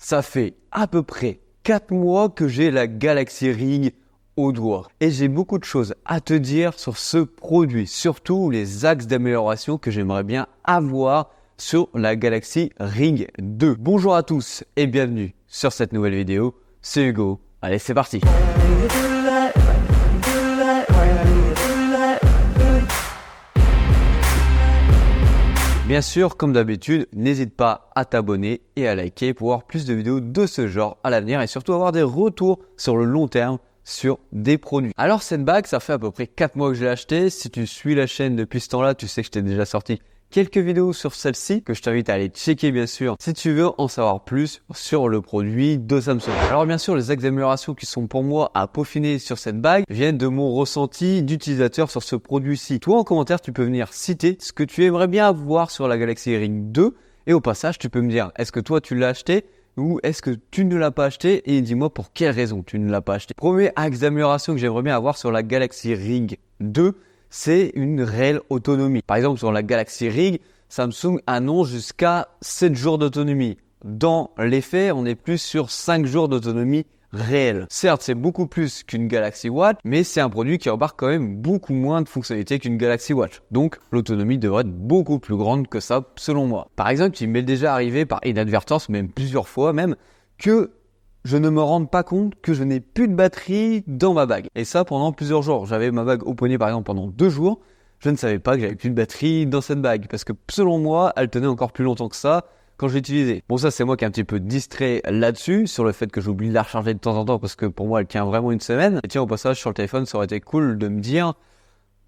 Ça fait à peu près 4 mois que j'ai la Galaxy Ring au doigt. Et j'ai beaucoup de choses à te dire sur ce produit, surtout les axes d'amélioration que j'aimerais bien avoir sur la Galaxy Ring 2. Bonjour à tous et bienvenue sur cette nouvelle vidéo. C'est Hugo. Allez, c'est parti. Bien sûr, comme d'habitude, n'hésite pas à t'abonner et à liker pour voir plus de vidéos de ce genre à l'avenir et surtout avoir des retours sur le long terme sur des produits. Alors cette bague, ça fait à peu près 4 mois que je l'ai achetée. Si tu suis la chaîne depuis ce temps-là, tu sais que je t'ai déjà sorti quelques vidéos sur celle-ci que je t'invite à aller checker bien sûr si tu veux en savoir plus sur le produit de Samsung. Alors bien sûr, les axes d'amélioration qui sont pour moi à peaufiner sur cette bague viennent de mon ressenti d'utilisateur sur ce produit-ci. Toi en commentaire, tu peux venir citer ce que tu aimerais bien avoir sur la Galaxy Ring 2 et au passage, tu peux me dire est-ce que toi tu l'as acheté ou est-ce que tu ne l'as pas acheté et dis-moi pour quelle raison tu ne l'as pas acheté. Premier axe d'amélioration que j'aimerais bien avoir sur la Galaxy Ring 2, c'est une réelle autonomie. Par exemple, sur la Galaxy Ring, Samsung annonce jusqu'à 7 jours d'autonomie. Dans les faits, on est plus sur 5 jours d'autonomie réelle. Certes, c'est beaucoup plus qu'une Galaxy Watch, mais c'est un produit qui embarque quand même beaucoup moins de fonctionnalités qu'une Galaxy Watch. Donc, l'autonomie devrait être beaucoup plus grande que ça, selon moi. Par exemple, il m'est déjà arrivé par inadvertance, même plusieurs fois même, que je ne me rende pas compte que je n'ai plus de batterie dans ma bague. Et ça pendant plusieurs jours. J'avais ma bague au poignet par exemple pendant 2 jours. Je ne savais pas que j'avais plus de batterie dans cette bague. Parce que selon moi, elle tenait encore plus longtemps que ça quand je l'utilisais. Bon, ça c'est moi qui est un petit peu distrait là-dessus, sur le fait que j'oublie de la recharger de temps en temps parce que pour moi elle tient vraiment une semaine. Et tiens, au passage sur le téléphone, ça aurait été cool de me dire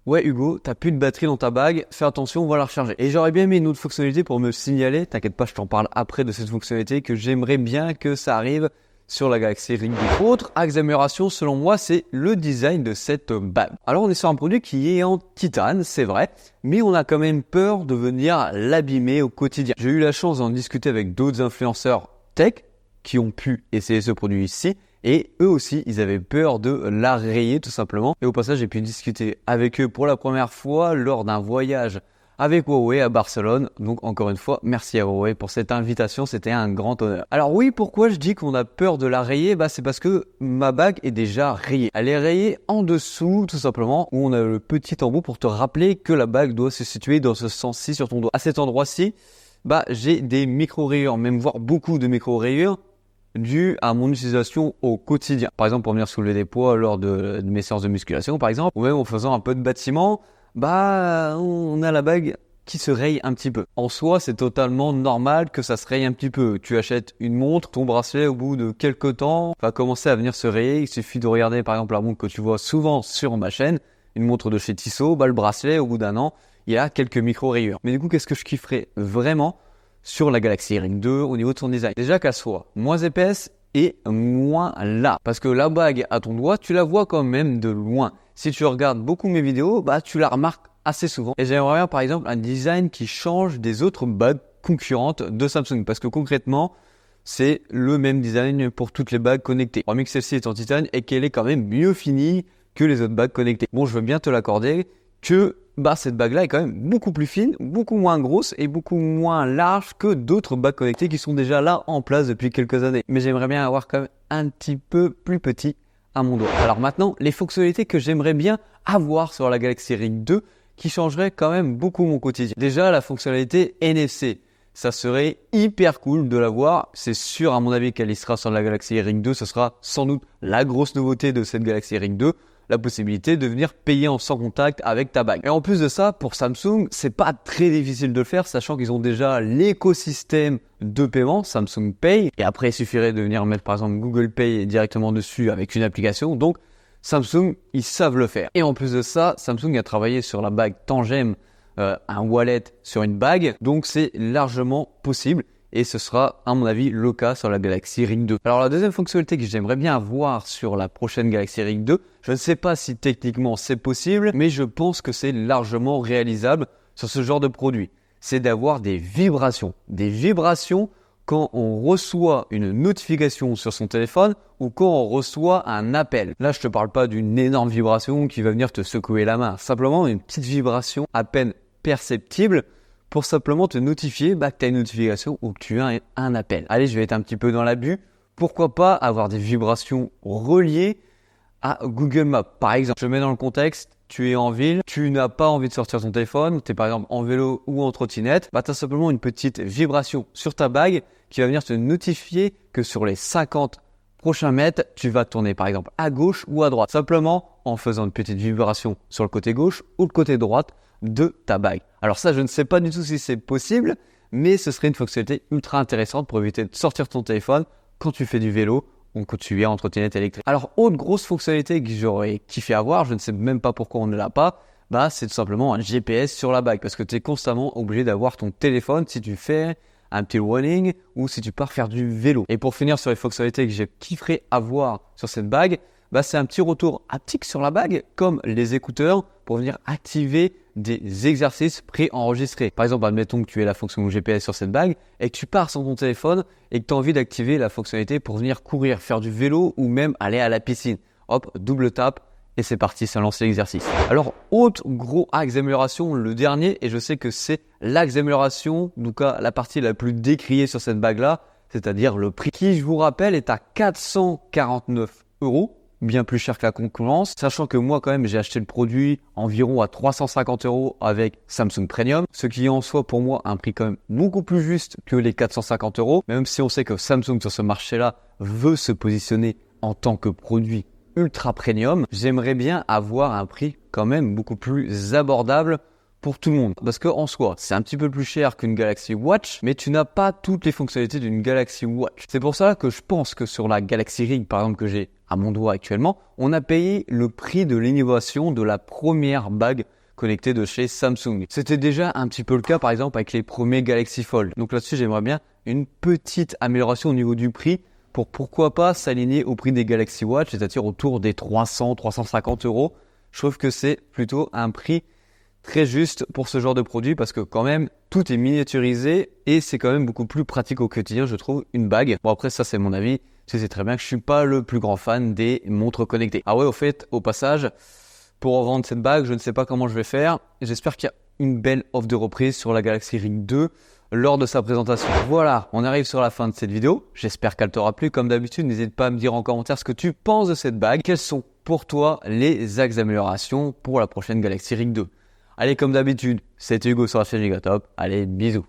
ouais Hugo, t'as plus de batterie dans ta bague, fais attention, on va la recharger. Et j'aurais bien aimé une autre fonctionnalité pour me signaler, t'inquiète pas, je t'en parle après de cette fonctionnalité que j'aimerais bien que ça arrive sur la Galaxy Ring 2. Autre axe d'amélioration selon moi, c'est le design de cette bague. Alors on est sur un produit qui est en titane, c'est vrai, mais on a quand même peur de venir l'abîmer au quotidien. J'ai eu la chance d'en discuter avec d'autres influenceurs tech qui ont pu essayer ce produit ici et eux aussi ils avaient peur de la rayer tout simplement. Et au passage j'ai pu discuter avec eux pour la première fois lors d'un voyage avec Huawei à Barcelone. Donc encore une fois, merci à Huawei pour cette invitation, c'était un grand honneur. Alors oui, pourquoi je dis qu'on a peur de la rayer? C'est parce que ma bague est déjà rayée. Elle est rayée en dessous tout simplement, où on a le petit embout pour te rappeler que la bague doit se situer dans ce sens-ci sur ton doigt. À cet endroit-ci, j'ai des micro-rayures, même voire beaucoup de micro-rayures dû à mon utilisation au quotidien. Par exemple, pour venir soulever des poids lors de mes séances de musculation, par exemple, ou même en faisant un peu de bâtiment, on a la bague qui se raye un petit peu. En soi, c'est totalement normal que ça se raye un petit peu. Tu achètes une montre, ton bracelet, au bout de quelques temps, va commencer à venir se rayer. Il suffit de regarder, par exemple, la montre que tu vois souvent sur ma chaîne, une montre de chez Tissot, le bracelet, au bout d'un an, il y a quelques micro-rayures. Mais du coup, qu'est-ce que je kifferais vraiment sur la Galaxy Ring 2 au niveau de son design? Déjà qu'elle soit moins épaisse et moins là. Parce que la bague à ton doigt, tu la vois quand même de loin. Si tu regardes beaucoup mes vidéos, tu la remarques assez souvent. Et j'aimerais bien par exemple un design qui change des autres bagues concurrentes de Samsung. Parce que concrètement, c'est le même design pour toutes les bagues connectées. Hormis que celle-ci est en titane et qu'elle est quand même mieux finie que les autres bagues connectées. Bon, je veux bien te l'accorder que cette bague-là est quand même beaucoup plus fine, beaucoup moins grosse et beaucoup moins large que d'autres bagues connectées qui sont déjà là en place depuis quelques années. Mais j'aimerais bien avoir quand même un petit peu plus petit à mon doigt. Alors maintenant, les fonctionnalités que j'aimerais bien avoir sur la Galaxy Ring 2 qui changeraient quand même beaucoup mon quotidien. Déjà, la fonctionnalité NFC. Ça serait hyper cool de l'avoir. C'est sûr, à mon avis, qu'elle y sera sur la Galaxy Ring 2. Ce sera sans doute la grosse nouveauté de cette Galaxy Ring 2. La possibilité de venir payer en sans contact avec ta bague. Et en plus de ça, pour Samsung, c'est pas très difficile de le faire, sachant qu'ils ont déjà l'écosystème de paiement, Samsung Pay. Et après, il suffirait de venir mettre par exemple Google Pay directement dessus avec une application. Donc, Samsung, ils savent le faire. Et en plus de ça, Samsung a travaillé sur la bague Tangem, un wallet sur une bague. Donc, c'est largement possible. Et ce sera, à mon avis, le cas sur la Galaxy Ring 2. Alors la deuxième fonctionnalité que j'aimerais bien avoir sur la prochaine Galaxy Ring 2, je ne sais pas si techniquement c'est possible, mais je pense que c'est largement réalisable sur ce genre de produit. C'est d'avoir des vibrations. Des vibrations quand on reçoit une notification sur son téléphone ou quand on reçoit un appel. Là, je te parle pas d'une énorme vibration qui va venir te secouer la main. Simplement une petite vibration à peine perceptible pour simplement te notifier que tu as une notification ou que tu as un appel. Allez, je vais être un petit peu dans l'abus. Pourquoi pas avoir des vibrations reliées à Google Maps. Par exemple, je mets dans le contexte, tu es en ville, tu n'as pas envie de sortir ton téléphone, tu es par exemple en vélo ou en trottinette, tu as simplement une petite vibration sur ta bague qui va venir te notifier que sur les 50 prochains mètres, tu vas tourner par exemple à gauche ou à droite. Simplement en faisant une petite vibration sur le côté gauche ou le côté droite de ta bague. Alors ça, je ne sais pas du tout si c'est possible, mais ce serait une fonctionnalité ultra intéressante pour éviter de sortir ton téléphone quand tu fais du vélo ou quand tu es en trottinette électrique. Alors, autre grosse fonctionnalité que j'aurais kiffé avoir, je ne sais même pas pourquoi on ne l'a pas, c'est tout simplement un GPS sur la bague parce que tu es constamment obligé d'avoir ton téléphone si tu fais un petit running ou si tu pars faire du vélo. Et pour finir sur les fonctionnalités que j'ai kifferé avoir sur cette bague, c'est un petit retour haptique sur la bague comme les écouteurs pour venir activer des exercices pré-enregistrés. Par exemple, admettons que tu aies la fonction GPS sur cette bague et que tu pars sans ton téléphone et que tu as envie d'activer la fonctionnalité pour venir courir, faire du vélo ou même aller à la piscine. Hop, double tap et c'est parti, ça lance l'exercice. Alors, autre gros axe d'amélioration, le dernier, et je sais que c'est l'axe d'amélioration, en tout cas la partie la plus décriée sur cette bague-là, c'est-à-dire le prix qui, je vous rappelle, est à 449 €. Bien plus cher que la concurrence, sachant que moi quand même j'ai acheté le produit environ à 350 € avec Samsung Premium, ce qui est en soi pour moi un prix quand même beaucoup plus juste que les 450 €, même si on sait que Samsung sur ce marché-là veut se positionner en tant que produit ultra premium, j'aimerais bien avoir un prix quand même beaucoup plus abordable pour tout le monde. Parce qu'en soi, c'est un petit peu plus cher qu'une Galaxy Watch, mais tu n'as pas toutes les fonctionnalités d'une Galaxy Watch. C'est pour ça que je pense que sur la Galaxy Ring, par exemple, que j'ai à mon doigt actuellement, on a payé le prix de l'innovation de la première bague connectée de chez Samsung. C'était déjà un petit peu le cas, par exemple, avec les premiers Galaxy Fold. Donc là-dessus, j'aimerais bien une petite amélioration au niveau du prix pour pourquoi pas s'aligner au prix des Galaxy Watch, c'est-à-dire autour des 300-350 €. Je trouve que c'est plutôt un prix très juste pour ce genre de produit parce que quand même tout est miniaturisé et c'est quand même beaucoup plus pratique au quotidien, je trouve, une bague. Bon, après ça c'est mon avis, tu sais très bien que je suis pas le plus grand fan des montres connectées. Ah ouais, au fait, au passage, pour revendre cette bague, je ne sais pas comment je vais faire. J'espère qu'il y a une belle offre de reprise sur la Galaxy Ring 2 lors de sa présentation. Voilà, on arrive sur la fin de cette vidéo. J'espère qu'elle t'aura plu. Comme d'habitude, n'hésite pas à me dire en commentaire ce que tu penses de cette bague. Quels sont pour toi les axes d'amélioration pour la prochaine Galaxy Ring 2? Allez, comme d'habitude, c'était Hugo sur la chaîne Gigatop. Allez, bisous.